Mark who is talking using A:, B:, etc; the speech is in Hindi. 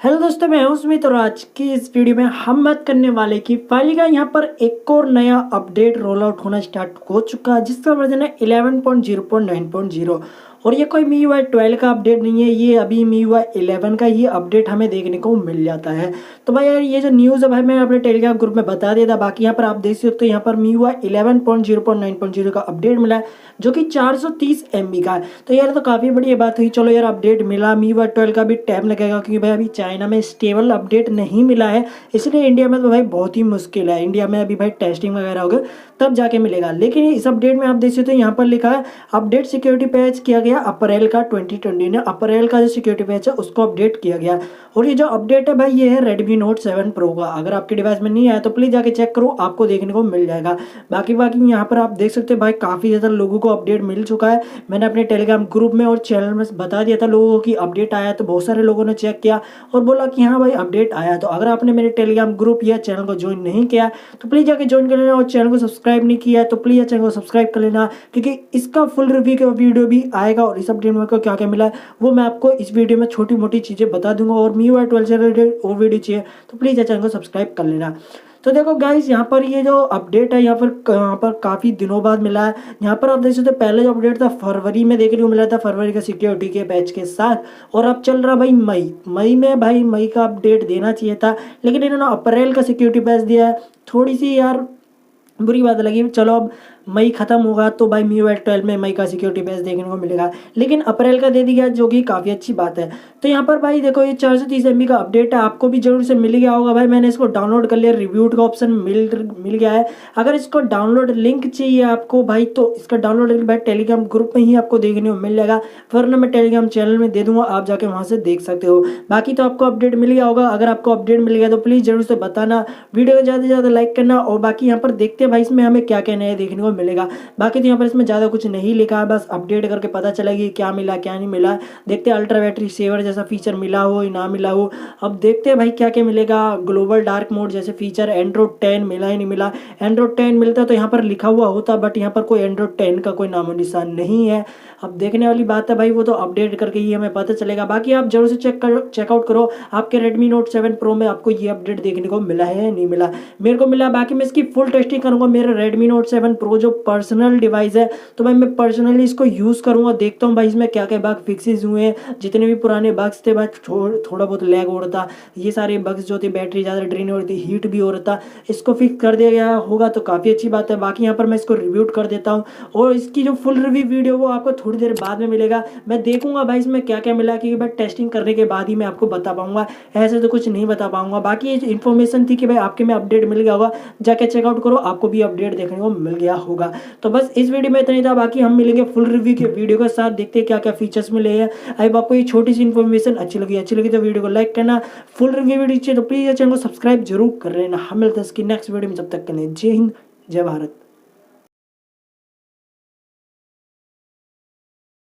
A: हेलो दोस्तों, मैं हूं सुमित और आज की इस वीडियो में हम बात करने वाले कि फाइनली का यहाँ पर एक और नया अपडेट रोल आउट होना स्टार्ट हो चुका है जिसका वर्जन है 11.0.9.0 और ये कोई MIUI 12 का अपडेट नहीं है। ये अभी MIUI 11 का ये अपडेट हमें देखने को मिल जाता है। तो भाई यार ये जो न्यूज़ है भाई मैं अपने टेलीग्राम ग्रुप में बता दिया था। बाकी यहाँ पर आप देख सकते हो यहाँ पर MIUI 11.0.9.0 का अपडेट मिला है जो कि 430 MB का है। तो यार तो काफ़ी बड़ी बात हुई। चलो यार अपडेट मिला। MIUI 12 का भी टाइम लगेगा क्योंकि भाई अभी चाइना में स्टेबल अपडेट नहीं मिला है, इसलिए इंडिया में तो भाई बहुत ही मुश्किल है। इंडिया में अभी भाई टेस्टिंग वगैरह होगा तब जाके मिलेगा। लेकिन इस अपडेट में आप देख सकते हो यहाँ पर लिखा है अपडेट सिक्योरिटी पैच किया गया अप्रैल का 2020 में। अप्रैल का जो सिक्योरिटी पैच है उसको अपडेट किया गया और ये जो अपडेट है भाई ये है Redmi Note 7 Pro का। अगर आपके डिवाइस में नहीं आया तो प्लीज़ जाके चेक करो, आपको देखने को मिल जाएगा। बाकी यहाँ पर आप देख सकते हो भाई काफ़ी ज़्यादा लोगों को अपडेट मिल चुका है। मैंने अपने टेलीग्राम ग्रुप में और चैनल में बता दिया था लोगों की अपडेट आया, तो बहुत सारे लोगों ने चेक किया और बोला कि हाँ भाई अपडेट आया। तो अगर आपने मेरे टेलीग्राम ग्रुप या चैनल को ज्वाइन नहीं किया तो प्लीज़ जाके ज्वाइन कर लेना और चैनल को सब्सक्राइब नहीं किया तो प्लीज़ चैनल को सब्सक्राइब कर लेना, क्योंकि इसका फुल रिव्यू का वीडियो भी आएगा और इस अपडेट में क्या क्या मिला है वो मैं आपको इस वीडियो में छोटी मोटी चीज़ें बता दूंगा। और MIUI 12 से रिलेटेड और वीडियो चाहिए तो प्लीज़ चैनल को सब्सक्राइब कर लेना। तो देखो गाइस यहाँ पर ये जो अपडेट है यहाँ पर काफ़ी दिनों बाद मिला है। यहाँ पर आप देख सकते हो पहले जो अपडेट था फरवरी में देखने को मिला था, फरवरी का सिक्योरिटी के पैच के साथ। और अब चल रहा भाई मई में भाई मई का अपडेट देना चाहिए था, लेकिन इन्होंने अप्रैल का सिक्योरिटी पैच दिया है। थोड़ी सी यार बुरी बात लगी। चलो अब मई खत्म होगा तो भाई MIUI 12 में मई का सिक्योरिटी पैच देखने को मिलेगा, लेकिन अप्रैल का दे दिया जो कि काफ़ी अच्छी बात है। तो यहाँ पर भाई देखो ये 430 MB का अपडेट है, आपको भी जरूर से मिल गया होगा। भाई मैंने इसको डाउनलोड कर लिया, रिव्यूड का ऑप्शन मिल गया है। अगर इसको डाउनलोड लिंक चाहिए आपको भाई तो इसका डाउनलोड लिंक भाई टेलीग्राम ग्रुप में ही आपको देखने को मिल जाएगा, वरना मैं टेलीग्राम चैनल में दे दूंगा, आप जाके वहाँ से देख सकते हो। बाकी तो आपको अपडेट मिल गया होगा। अगर आपको अपडेट मिल गया तो प्लीज़ जरूर से बताना, वीडियो को ज़्यादा से ज़्यादा लाइक करना। और बाकी यहाँ पर देखते हैं भाई इसमें हमें क्या क्या नया देखने को मिलेगा। बाकी तो यहाँ पर इसमें ज़्यादा कुछ नहीं लिखा है, बस अपडेट करके पता चलेगी क्या मिला क्या नहीं मिला। देखते हैं अल्ट्रा बैटरी सेवर जैसा फीचर मिला हो या ना मिला हो। अब देखते हैं भाई क्या क्या मिलेगा। ग्लोबल डार्क मोड जैसे फीचर एंड्रॉइड 10 मिला ही नहीं मिला। एंड्रॉइड 10 मिलता तो यहाँ पर लिखा हुआ होता, बट यहाँ पर कोई एंड्रॉइड 10 का कोई नामो निशान नहीं है। अब देखने वाली बात है भाई, वो तो अपडेट करके ही हमें पता चलेगा। बाकी आप जरूर से चेकआउट करो आपके Redmi Note 7 Pro में आपको ये अपडेट देखने को मिला है या नहीं मिला। मेरे को मिला। बाकी मैं इसकी फुल टेस्टिंग करूँगा। मेरा Redmi Note 7 Pro जो पर्सनल डिवाइस है तो भाई मैं पर्सनली इसको यूज़ करूँगा, देखता हूँ भाई इसमें क्या क्या बग फिक्सेस हुए हैं। जितने भी पुराने बग्स थे भाई थोड़ा बहुत लैग हो रहा था, ये सारे बग्स जो थे बैटरी ज़्यादा ड्रेन हो रही थी, हीट भी हो रहा था, इसको फिक्स कर दिया गया होगा तो काफ़ी अच्छी बात है। बाकी यहाँ पर मैं इसको रिव्यू कर देता हूँ और इसकी जो फुल रिव्यू वीडियो वो आपको थोड़ी देर बाद में मिलेगा। मैं देखूंगा भाई इसमें क्या क्या मिला, क्योंकि भाई टेस्टिंग करने के बाद ही मैं आपको बता पाऊंगा, ऐसे तो कुछ नहीं बता पाऊंगा। बाकी ये इन्फॉर्मेशन थी कि भाई आपके में अपडेट मिल गया होगा, जाके चेकआउट करो, आपको भी अपडेट देखने को मिल गया होगा। तो बस इस वीडियो में इतना ही था। बाकी हम मिलेंगे फुल रिव्यू के वीडियो के साथ, देखते हैं क्या क्या फीचर्स मिले हैं। अब आपको ये छोटी सी इन्फॉर्मेशन अच्छी लगी तो वीडियो को लाइक करना। फुल रिव्यू वीडियो चाहिए तो प्लीज़ चैनल को सब्सक्राइब जरूर कर लेना। हम मिलते हैं इसकी नेक्स्ट वीडियो में, जब तक के लिए जय हिंद जय भारत।